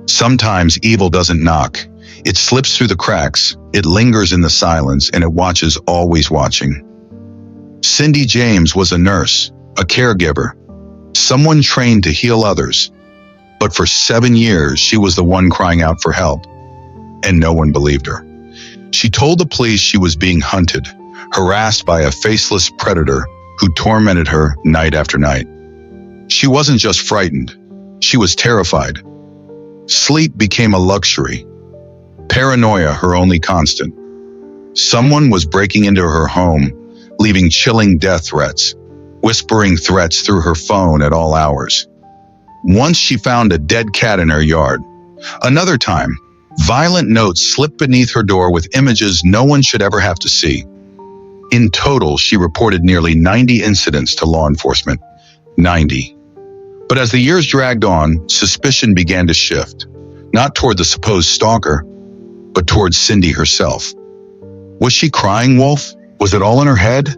Sometimes evil doesn't knock. It slips through the cracks, it lingers in the silence, and it watches, always watching. Cindy James was a nurse, a caregiver, someone trained to heal others. But for 7 years, she was the one crying out for help, and no one believed her. She told the police she was being hunted, harassed by a faceless predator who tormented her night after night. She wasn't just frightened, she was terrified. Sleep became a luxury, paranoia her only constant. Someone was breaking into her home, leaving chilling death threats, whispering threats through her phone at all hours. Once she found a dead cat in her yard. Another time, violent notes slipped beneath her door with images no one should ever have to see. In total, she reported nearly 90 incidents to law enforcement. 90. But as the years dragged on, suspicion began to shift, not toward the supposed stalker, but toward Cindy herself. Was she crying wolf? Was it all in her head?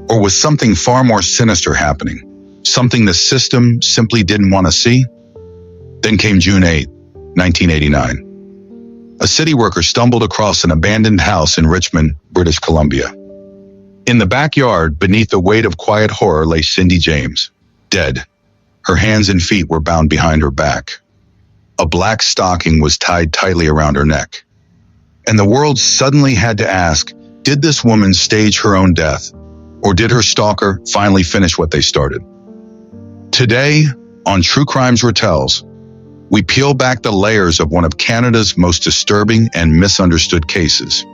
Or was something far more sinister happening? Something the system simply didn't want to see? Then came June 8, 1989. A city worker stumbled across an abandoned house in Richmond, British Columbia. In the backyard, beneath the weight of quiet horror, lay Cindy James, dead. Her hands and feet were bound behind her back. A black stocking was tied tightly around her neck. And the world suddenly had to ask, did this woman stage her own death? Or did her stalker finally finish what they started? Today, on True Crimes Ratels, we peel back the layers of one of Canada's most disturbing and misunderstood cases.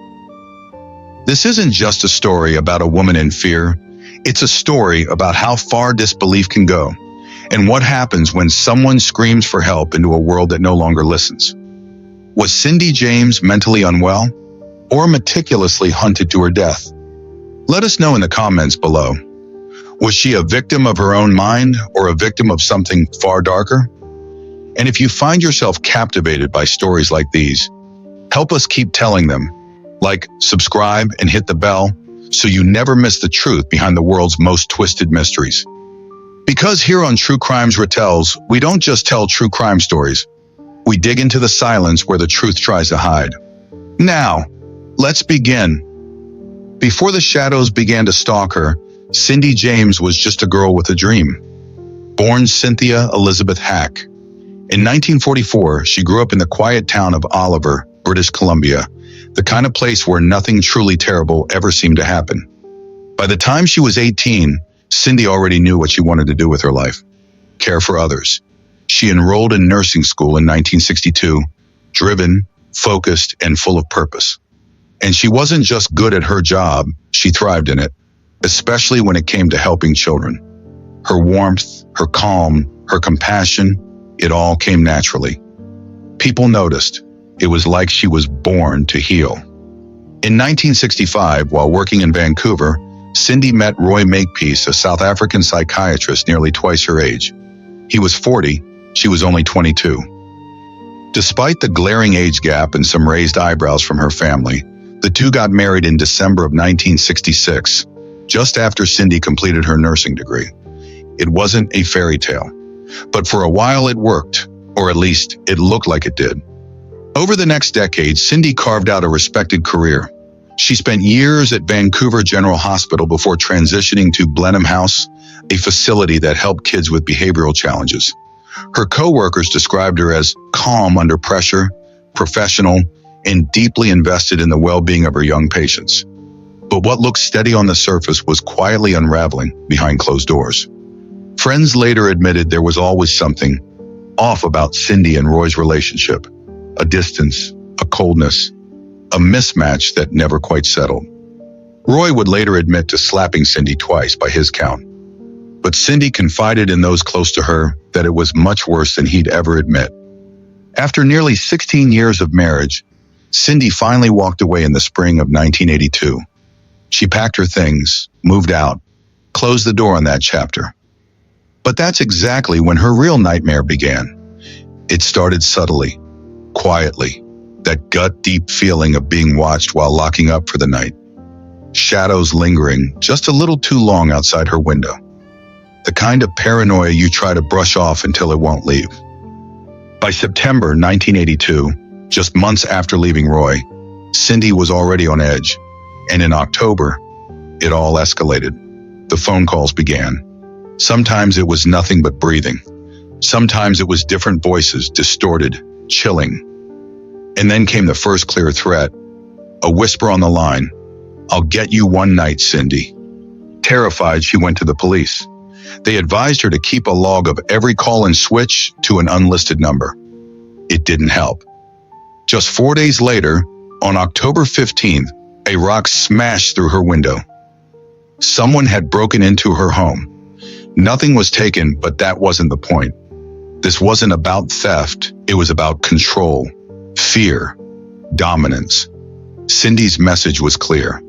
This isn't just a story about a woman in fear. It's a story about how far disbelief can go and what happens when someone screams for help into a world that no longer listens. Was Cindy James mentally unwell or meticulously hunted to her death? Let us know in the comments below. Was she a victim of her own mind or a victim of something far darker? And if you find yourself captivated by stories like these, help us keep telling them. Like, subscribe, and hit the bell so you never miss the truth behind the world's most twisted mysteries. Because here on True Crimes Ratels, we don't just tell true crime stories. We dig into the silence where the truth tries to hide. Now, let's begin. Before the shadows began to stalk her, Cindy James was just a girl with a dream. Born Cynthia Elizabeth Hack. In 1944, she grew up in the quiet town of Oliver, British Columbia, the kind of place where nothing truly terrible ever seemed to happen. By the time she was 18, Cindy already knew what she wanted to do with her life: care for others. She enrolled in nursing school in 1962, driven, focused, and full of purpose. And she wasn't just good at her job, she thrived in it, especially when it came to helping children. Her warmth, her calm, her compassion, it all came naturally. People noticed. It was like she was born to heal. In 1965, while working in Vancouver, Cindy met Roy Makepeace, a South African psychiatrist nearly twice her age. He was 40, she was only 22. Despite the glaring age gap and some raised eyebrows from her family, the two got married in December of 1966, just after Cindy completed her nursing degree. It wasn't a fairy tale, but for a while it worked, or at least it looked like it did. Over the next decade, Cindy carved out a respected career. She spent years at Vancouver General Hospital before transitioning to Blenheim House, a facility that helped kids with behavioral challenges. Her co-workers described her as calm under pressure, professional, and deeply invested in the well-being of her young patients. But what looked steady on the surface was quietly unraveling behind closed doors. Friends later admitted there was always something off about Cindy and Roy's relationship. A distance, a coldness, a mismatch that never quite settled. Roy would later admit to slapping Cindy twice by his count. But Cindy confided in those close to her that it was much worse than he'd ever admit. After nearly 16 years of marriage, Cindy finally walked away in the spring of 1982. She packed her things, moved out, closed the door on that chapter. But that's exactly when her real nightmare began. It started subtly, quietly, that gut-deep feeling of being watched while locking up for the night. Shadows lingering just a little too long outside her window. The kind of paranoia you try to brush off until it won't leave. By September 1982, just months after leaving Roy, Cindy was already on edge, and in October, it all escalated. The phone calls began. Sometimes it was nothing but breathing. Sometimes it was different voices, distorted, chilling. And then came the first clear threat, a whisper on the line, "I'll get you one night, Cindy." Terrified, she went to the police. They advised her to keep a log of every call and switch to an unlisted number. It didn't help. Just 4 days later, on October 15th, a rock smashed through her window. Someone had broken into her home. Nothing was taken, but that wasn't the point. This wasn't about theft, it was about control, fear, dominance. Cindy's message was clear.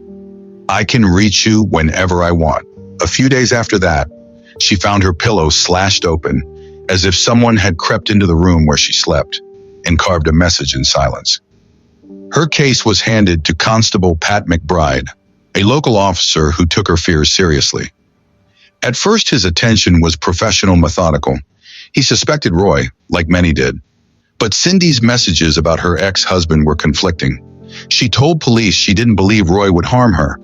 "I can reach you whenever I want." A few days after that, she found her pillow slashed open, as if someone had crept into the room where she slept and carved a message in silence. Her case was handed to Constable Pat McBride, a local officer who took her fears seriously. At first, his attention was professional, methodical. He suspected Roy, like many did. But Cindy's messages about her ex-husband were conflicting. She told police she didn't believe Roy would harm her,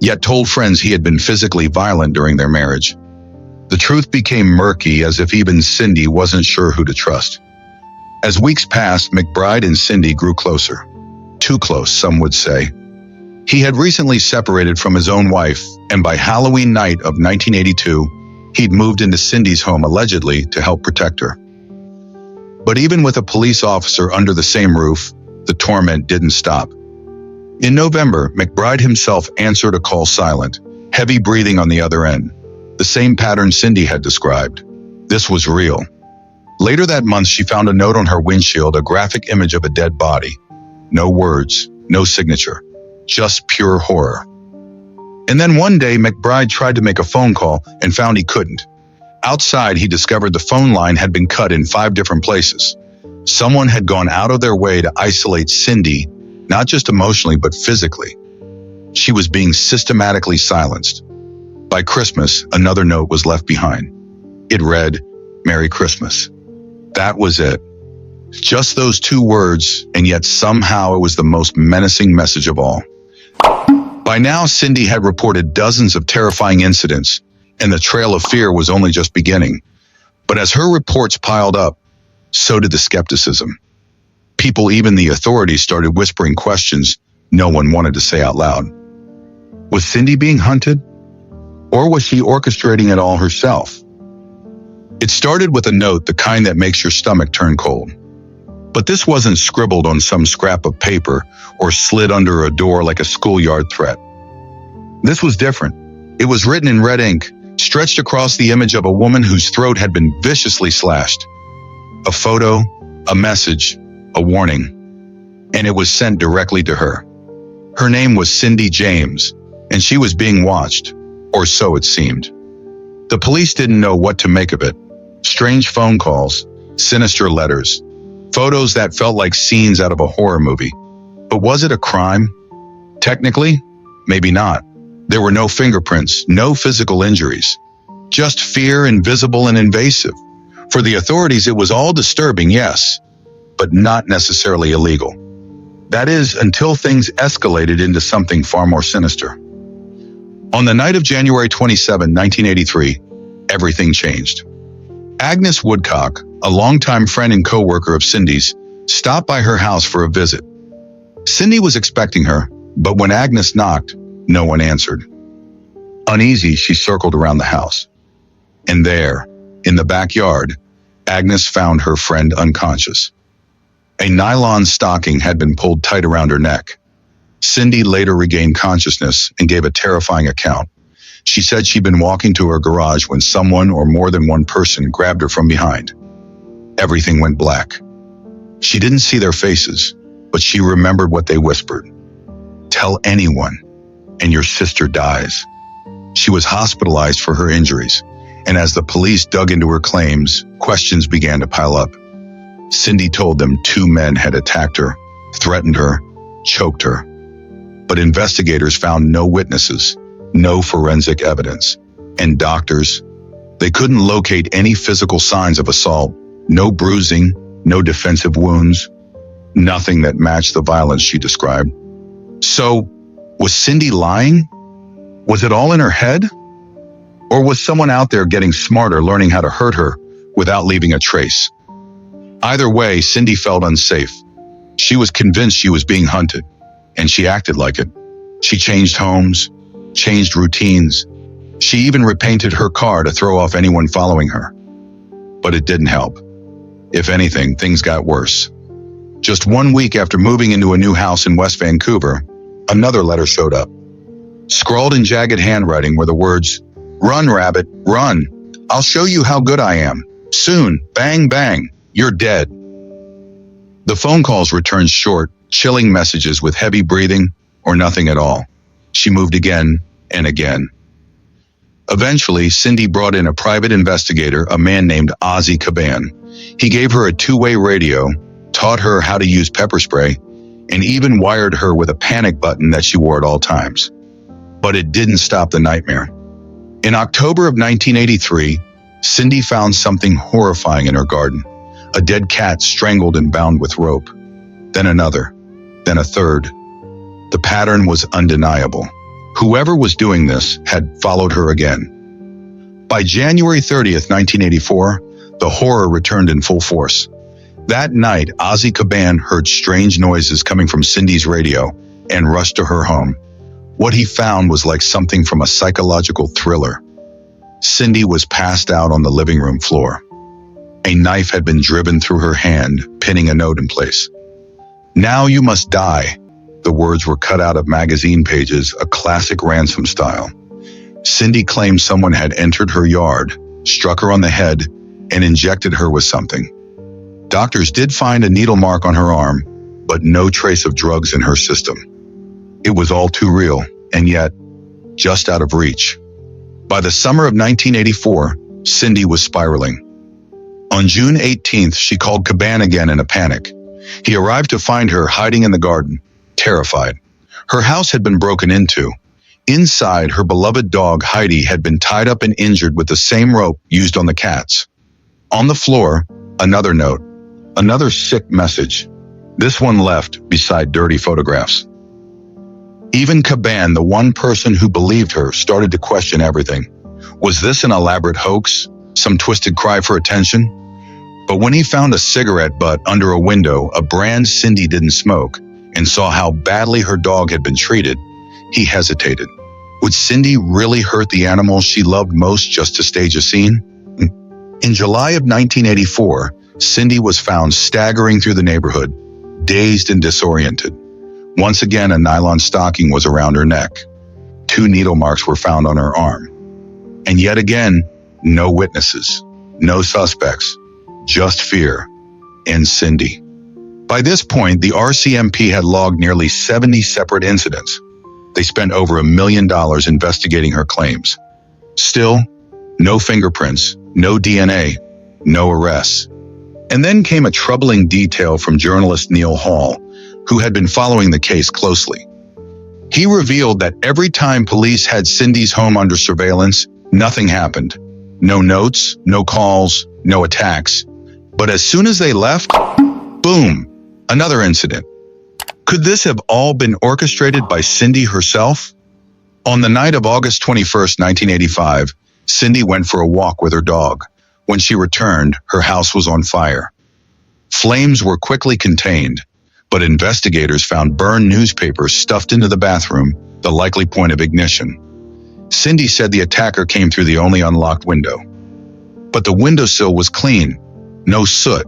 yet told friends he had been physically violent during their marriage. The truth became murky, as if even Cindy wasn't sure who to trust. As weeks passed, McBride and Cindy grew closer. Too close, some would say. He had recently separated from his own wife, and by Halloween night of 1982, he'd moved into Cindy's home allegedly to help protect her. But even with a police officer under the same roof, the torment didn't stop. In November, McBride himself answered a call silent, heavy breathing on the other end. The same pattern Cindy had described. This was real. Later that month, she found a note on her windshield, a graphic image of a dead body. No words, no signature, just pure horror. And then one day, McBride tried to make a phone call and found he couldn't. Outside, he discovered the phone line had been cut in 5 different places. Someone had gone out of their way to isolate Cindy, not just emotionally, but physically. She was being systematically silenced. By Christmas, another note was left behind. It read, "Merry Christmas." That was it. Just those 2 words, and yet somehow it was the most menacing message of all. By now, Cindy had reported dozens of terrifying incidents, and the trail of fear was only just beginning. But as her reports piled up, so did the skepticism. People, even the authorities, started whispering questions no one wanted to say out loud. Was Cindy being hunted? Or was she orchestrating it all herself? It started with a note, the kind that makes your stomach turn cold. But this wasn't scribbled on some scrap of paper or slid under a door like a schoolyard threat. This was different. It was written in red ink, stretched across the image of a woman whose throat had been viciously slashed. A photo, a message, a warning. And it was sent directly to her. Her name was Cindy James, and she was being watched, or so it seemed. The police didn't know what to make of it. Strange phone calls, sinister letters, photos that felt like scenes out of a horror movie. But was it a crime? Technically, maybe not. There were no fingerprints, no physical injuries. Just fear, invisible and invasive. For the authorities, it was all disturbing, yes, but not necessarily illegal. That is, until things escalated into something far more sinister. On the night of January 27, 1983, everything changed. Agnes Woodcock, a longtime friend and co-worker of Cindy's, stopped by her house for a visit. Cindy was expecting her, but when Agnes knocked, no one answered. Uneasy, she circled around the house. And there, in the backyard, Agnes found her friend unconscious. A nylon stocking had been pulled tight around her neck. Cindy later regained consciousness and gave a terrifying account. She said she'd been walking to her garage when someone or more than one person grabbed her from behind. Everything went black. She didn't see their faces, but she remembered what they whispered. "Tell anyone, and your sister dies." She was hospitalized for her injuries, and as the police dug into her claims, questions began to pile up. Cindy told them 2 men had attacked her, threatened her, choked her. But investigators found no witnesses, no forensic evidence, and doctors, they couldn't locate any physical signs of assault, no bruising, no defensive wounds, nothing that matched the violence she described. So, was Cindy lying? Was it all in her head? Or was someone out there getting smarter, learning how to hurt her without leaving a trace? Either way, Cindy felt unsafe. She was convinced she was being hunted, and she acted like it. She changed homes, changed routines. She even repainted her car to throw off anyone following her. But it didn't help. If anything, things got worse. Just 1 week after moving into a new house in West Vancouver, another letter showed up. Scrawled in jagged handwriting were the words, "Run, rabbit, run. I'll show you how good I am. Soon, bang, bang, you're dead." The phone calls returned short, chilling messages with heavy breathing or nothing at all. She moved again and again. Eventually, Cindy brought in a private investigator, a man named Ozzy Caban. He gave her a two-way radio, taught her how to use pepper spray, and even wired her with a panic button that she wore at all times. But it didn't stop the nightmare. In October of 1983, Cindy found something horrifying in her garden. A dead cat strangled and bound with rope. Then another. Then a third. The pattern was undeniable. Whoever was doing this had followed her again. By January 30th, 1984, the horror returned in full force. That night, Ozzy Caban heard strange noises coming from Cindy's radio and rushed to her home. What he found was like something from a psychological thriller. Cindy was passed out on the living room floor. A knife had been driven through her hand, pinning a note in place. "Now you must die." The words were cut out of magazine pages, a classic ransom style. Cindy claimed someone had entered her yard, struck her on the head, and injected her with something. Doctors did find a needle mark on her arm, but no trace of drugs in her system. It was all too real, and yet, just out of reach. By the summer of 1984, Cindy was spiraling. On June 18th, she called Caban again in a panic. He arrived to find her hiding in the garden, terrified. Her house had been broken into. Inside, her beloved dog, Heidi, had been tied up and injured with the same rope used on the cats. On the floor, another note, another sick message. This one left beside dirty photographs. Even Caban, the one person who believed her, started to question everything. Was this an elaborate hoax? Some twisted cry for attention? But when he found a cigarette butt under a window, a brand Cindy didn't smoke, and saw how badly her dog had been treated, he hesitated. Would Cindy really hurt the animal she loved most just to stage a scene? In July of 1984, Cindy was found staggering through the neighborhood, dazed and disoriented. Once again, a nylon stocking was around her neck. 2 needle marks were found on her arm. And yet again, no witnesses, no suspects, just fear and Cindy. By this point, the RCMP had logged nearly 70 separate incidents. They spent over $1 million investigating her claims. Still, no fingerprints, no DNA, no arrests. And then came a troubling detail from journalist Neil Hall, who had been following the case closely. He revealed that every time police had Cindy's home under surveillance, nothing happened. No notes, no calls, no attacks. But as soon as they left, boom, another incident. Could this have all been orchestrated by Cindy herself? On the night of August 21st, 1985, Cindy went for a walk with her dog. When she returned, her house was on fire. Flames were quickly contained, but investigators found burned newspapers stuffed into the bathroom, the likely point of ignition. Cindy said the attacker came through the only unlocked window. But the windowsill was clean. No soot,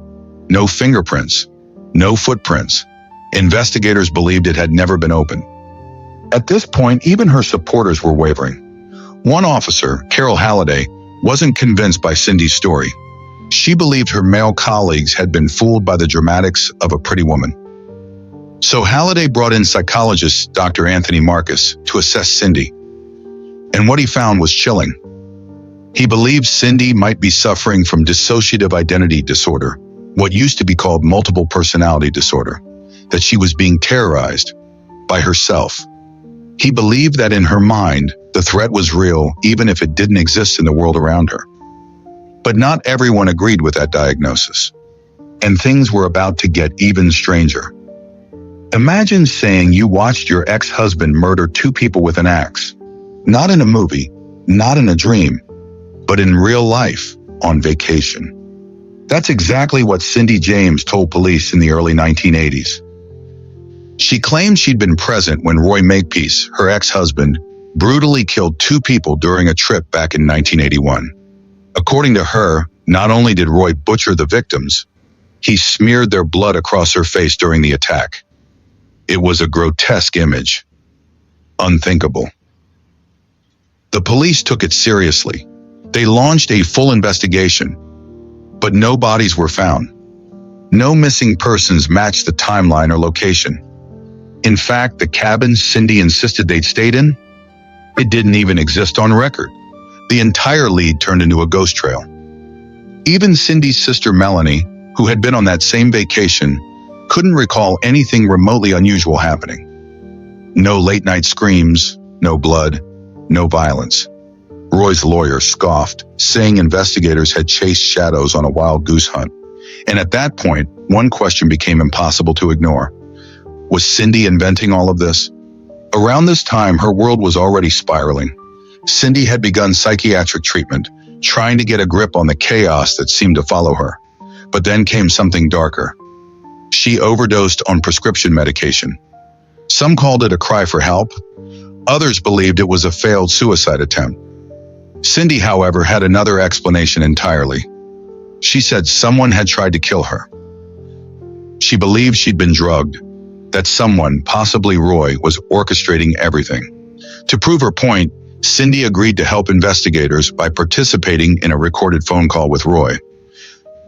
no fingerprints, no footprints. Investigators believed it had never been opened. At this point, even her supporters were wavering. One officer, Carol Halliday, wasn't convinced by Cindy's story. She believed her male colleagues had been fooled by the dramatics of a pretty woman. So Halliday brought in psychologist Dr. Anthony Marcus to assess Cindy. And what he found was chilling. He believed Cindy might be suffering from dissociative identity disorder, what used to be called multiple personality disorder, that she was being terrorized by herself. He believed that in her mind, the threat was real even if it didn't exist in the world around her. But not everyone agreed with that diagnosis. And things were about to get even stranger. Imagine saying you watched your ex-husband murder 2 people with an axe. Not in a movie, not in a dream, but in real life, on vacation. That's exactly what Cindy James told police in the early 1980s. She claimed she'd been present when Roy Makepeace, her ex-husband, brutally killed 2 people during a trip back in 1981. According to her, not only did Roy butcher the victims, he smeared their blood across her face during the attack. It was a grotesque image. Unthinkable. The police took it seriously. They launched a full investigation, but no bodies were found. No missing persons matched the timeline or location. In fact, the cabin Cindy insisted they'd stayed in, it didn't even exist on record. The entire lead turned into a ghost trail. Even Cindy's sister Melanie, who had been on that same vacation, couldn't recall anything remotely unusual happening. No late-night screams, no blood, no violence. Roy's lawyer scoffed, saying investigators had chased shadows on a wild goose hunt. And at that point, one question became impossible to ignore. Was Cindy inventing all of this? Around this time, her world was already spiraling. Cindy had begun psychiatric treatment, trying to get a grip on the chaos that seemed to follow her. But then came something darker. She overdosed on prescription medication. Some called it a cry for help. Others believed it was a failed suicide attempt. Cindy, however, had another explanation entirely. She said someone had tried to kill her. She believed she'd been drugged, that someone, possibly Roy, was orchestrating everything. To prove her point, Cindy agreed to help investigators by participating in a recorded phone call with Roy.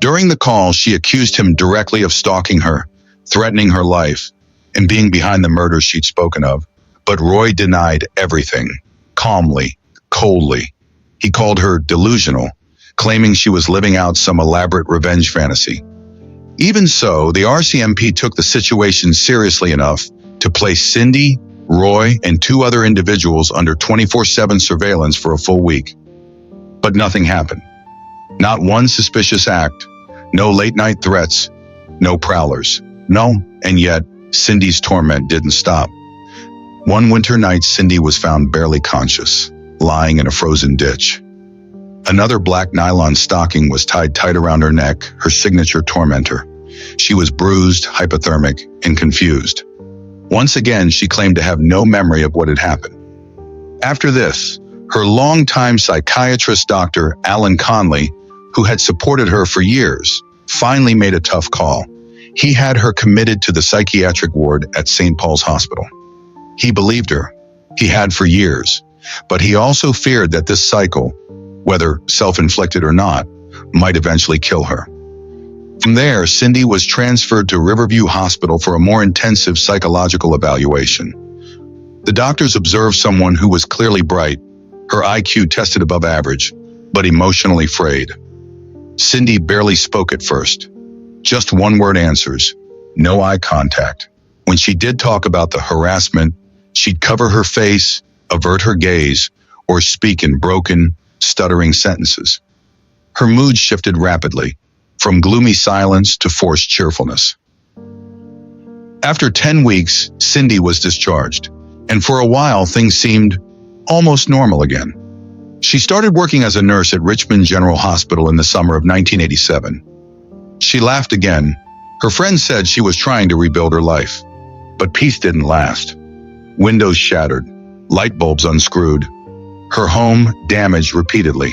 During the call, she accused him directly of stalking her, threatening her life, and being behind the murders she'd spoken of. But Roy denied everything, calmly, coldly. He called her delusional, claiming she was living out some elaborate revenge fantasy. Even so, the RCMP took the situation seriously enough to place Cindy, Roy, and 2 other individuals under 24/7 surveillance for a full week. But nothing happened. Not one suspicious act, no late-night threats, no prowlers. No, and yet, Cindy's torment didn't stop. One winter night, Cindy was found barely conscious, lying in a frozen ditch. Another black nylon stocking was tied tight around her neck, her signature tormentor. She was bruised, hypothermic, and confused. Once again, she claimed to have no memory of what had happened. After this, her longtime psychiatrist, Dr. Alan Conley, who had supported her for years, finally made a tough call. He had her committed to the psychiatric ward at St. Paul's Hospital. He believed her. He had for years. But he also feared that this cycle, whether self-inflicted or not, might eventually kill her. From there, Cindy was transferred to Riverview Hospital for a more intensive psychological evaluation. The doctors observed someone who was clearly bright, her IQ tested above average, but emotionally frayed. Cindy barely spoke at first. Just one-word answers, no eye contact. When she did talk about the harassment, she'd cover her face, avert her gaze, or speak in broken, stuttering sentences. Her mood shifted rapidly, from gloomy silence to forced cheerfulness. After 10 weeks, Cindy was discharged, and for a while things seemed almost normal again. She started working as a nurse at Richmond General Hospital in the summer of 1987. She laughed again. Her friends said she was trying to rebuild her life. But peace didn't last. Windows shattered, light bulbs unscrewed, her home damaged repeatedly.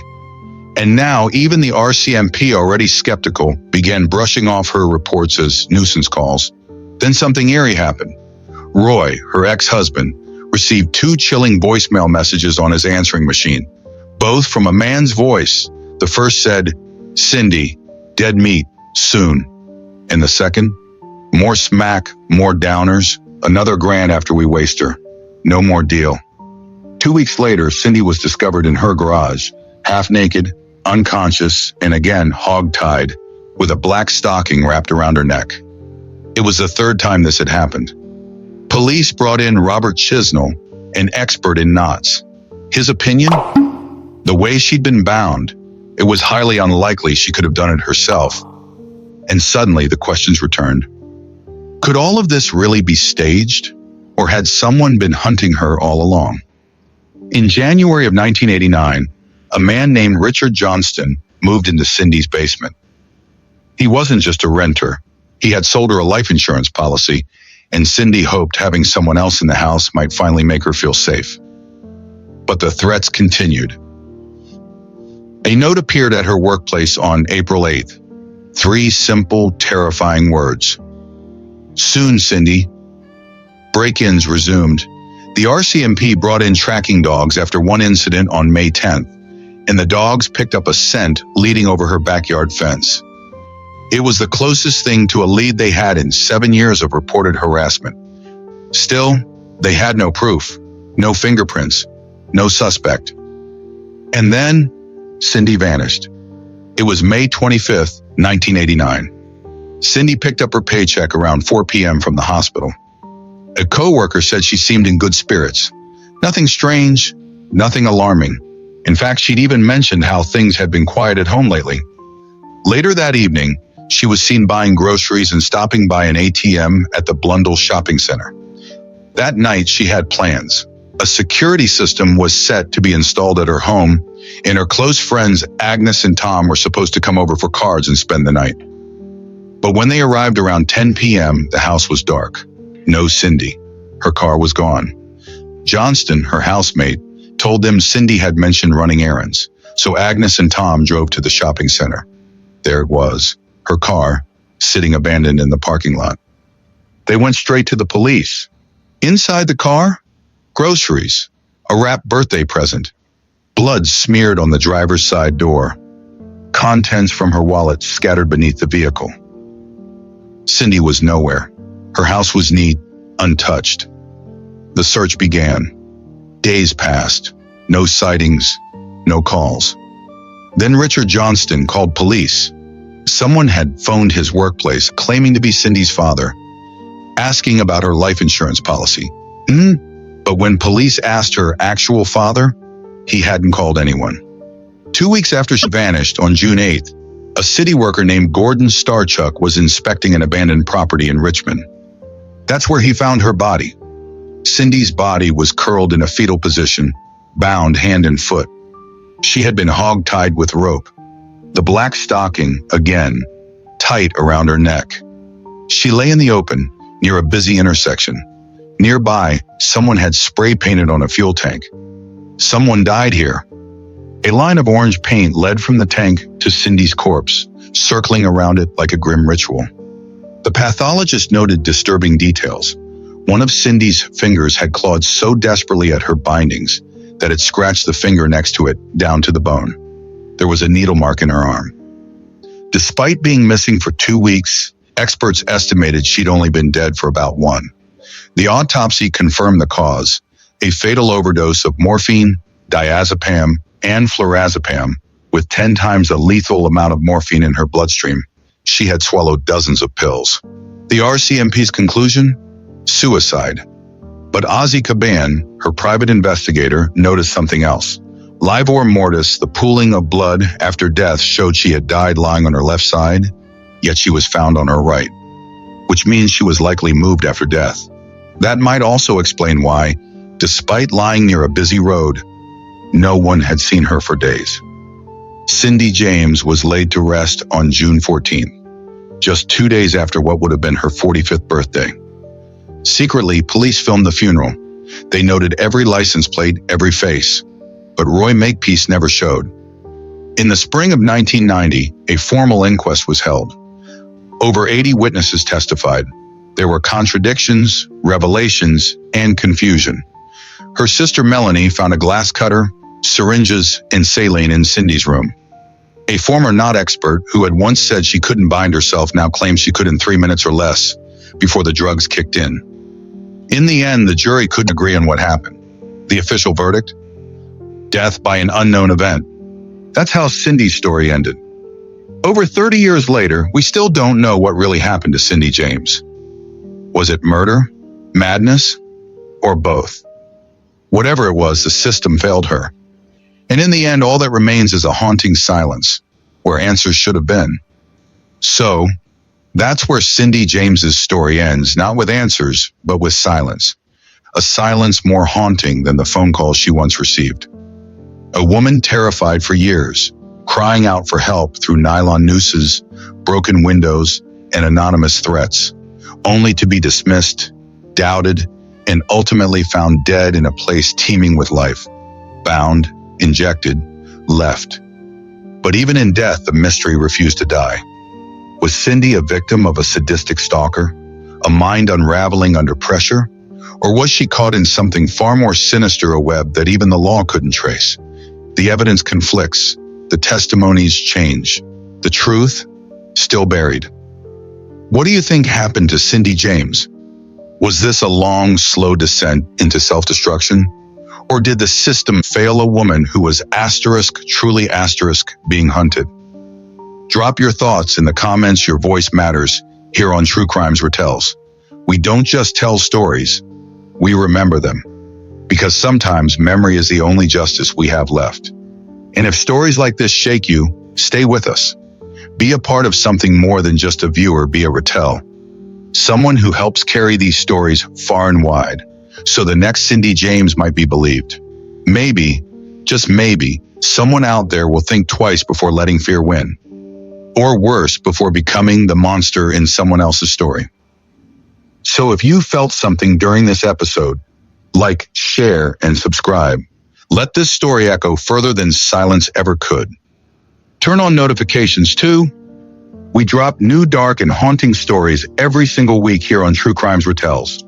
And now even the RCMP, already skeptical, began brushing off her reports as nuisance calls. Then something eerie happened. Roy, her ex-husband, received 2 chilling voicemail messages on his answering machine, both from a man's voice. The first said, "Cindy, dead meat, soon." And the second, "More smack, more downers, another grand after we waste her. No more deal." 2 weeks later, Cindy was discovered in her garage, half naked, unconscious, and again hog-tied, with a black stocking wrapped around her neck. It was the 3rd time this had happened. Police brought in Robert Chisnell, an expert in knots. His opinion? The way she'd been bound, it was highly unlikely she could have done it herself. and suddenly the questions returned. Could all of this really be staged? Or had someone been hunting her all along? In January of 1989, a man named Richard Johnston moved into Cindy's basement. He wasn't just a renter. He had sold her a life insurance policy, and Cindy hoped having someone else in the house might finally make her feel safe. But the threats continued. A note appeared at her workplace on April 8th. 3 simple, terrifying words. Soon, Cindy. Break-ins resumed. The RCMP brought in tracking dogs after one incident on May 10th, and the dogs picked up a scent leading over her backyard fence. It was the closest thing to a lead they had in 7 years of reported harassment. Still, they had no proof, no fingerprints, no suspect. And then, Cindy vanished. It was May 25th, 1989. Cindy picked up her paycheck around 4 p.m. from the hospital. A coworker said she seemed in good spirits. Nothing strange, nothing alarming. In fact, she'd even mentioned how things had been quiet at home lately. Later that evening, she was seen buying groceries and stopping by an ATM at the Blundell Shopping Center. That night, she had plans. A security system was set to be installed at her home, and her close friends Agnes and Tom were supposed to come over for cards and spend the night. But when they arrived around 10 p.m., the house was dark. No Cindy. Her car was gone. Johnston, her housemate, told them Cindy had mentioned running errands, so Agnes and Tom drove to the shopping center. There it was, her car, sitting abandoned in the parking lot. They went straight to the police. Inside the car, groceries, a wrapped birthday present, blood smeared on the driver's side door, contents from her wallet scattered beneath the vehicle. Cindy was nowhere. Her house was neat, untouched. The search began. Days passed. No sightings, no calls. Then Richard Johnston called police. Someone had phoned his workplace claiming to be Cindy's father, asking about her life insurance policy. But when police asked her actual father, he hadn't called anyone. 2 weeks after she vanished on June 8th, a city worker named Gordon Starchuk was inspecting an abandoned property in Richmond. That's where he found her body. Cindy's body was curled in a fetal position, bound hand and foot. She had been hog-tied with rope. The black stocking, again, tight around her neck. She lay in the open, near a busy intersection. Nearby, someone had spray painted on a fuel tank. Someone died here. A line of orange paint led from the tank to Cindy's corpse, circling around it like a grim ritual. The pathologist noted disturbing details. One of Cindy's fingers had clawed so desperately at her bindings that it scratched the finger next to it down to the bone. There was a needle mark in her arm. Despite being missing for 2 weeks, experts estimated she'd only been dead for about 1. The autopsy confirmed the cause, a fatal overdose of morphine, diazepam, and flurazepam, with 10 times the lethal amount of morphine in her bloodstream. She had swallowed dozens of pills. The RCMP's conclusion? Suicide. But Ozzy Caban, her private investigator, noticed something else. Livor mortis, the pooling of blood after death, showed she had died lying on her left side, yet she was found on her right, which means she was likely moved after death. That might also explain why, despite lying near a busy road, no one had seen her for days. Cindy James was laid to rest on June 14th, just 2 days after what would have been her 45th birthday. Secretly, police filmed the funeral. They noted every license plate, every face, but Roy Makepeace never showed. In the spring of 1990, a formal inquest was held. Over 80 witnesses testified. There were contradictions, revelations, and confusion. Her sister Melanie found a glass cutter, syringes, and saline in Cindy's room. A former knot expert who had once said she couldn't bind herself now claims she could in 3 minutes or less before the drugs kicked in. In the end, the jury couldn't agree on what happened. The official verdict? Death by an unknown event. That's how Cindy's story ended. Over 30 years later, we still don't know what really happened to Cindy James. Was it murder, madness, or both? Whatever it was, the system failed her. And in the end, all that remains is a haunting silence, where answers should have been. So, That's where Cindy James's story ends, not with answers, but with silence. A silence more haunting than the phone calls she once received. A woman terrified for years, crying out for help through nylon nooses, broken windows, and anonymous threats, only to be dismissed, doubted, and ultimately found dead in a place teeming with life. Bound, injected, left. But even in death, the mystery refused to die. Was Cindy a victim of a sadistic stalker, a mind unraveling under pressure? Or was she caught in something far more sinister, a web that even the law couldn't trace? The evidence conflicts, the testimonies change, the truth still buried. What do you think happened to Cindy James? Was this a long, slow descent into self-destruction? Or did the system fail a woman who was truly being hunted? Drop your thoughts in the comments. Your voice matters here on True Crimes Ratels. We don't just tell stories, we remember them. Because sometimes memory is the only justice we have left. And if stories like this shake you, stay with us. Be a part of something more than just a viewer, be a Ratel. Someone who helps carry these stories far and wide, so the next Cindy James might be believed. Maybe, just maybe, someone out there will think twice before letting fear win. Or worse, before becoming the monster in someone else's story. So if you felt something during this episode, like, share, and subscribe. Let this story echo further than silence ever could. Turn on notifications too. We drop new dark and haunting stories every single week here on True Crimes Ratels.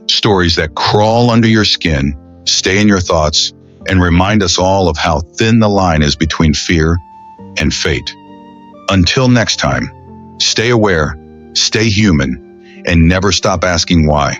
Stories that crawl under your skin, stay in your thoughts, and remind us all of how thin the line is between fear and fate. Until next time, stay aware, stay human, and never stop asking why.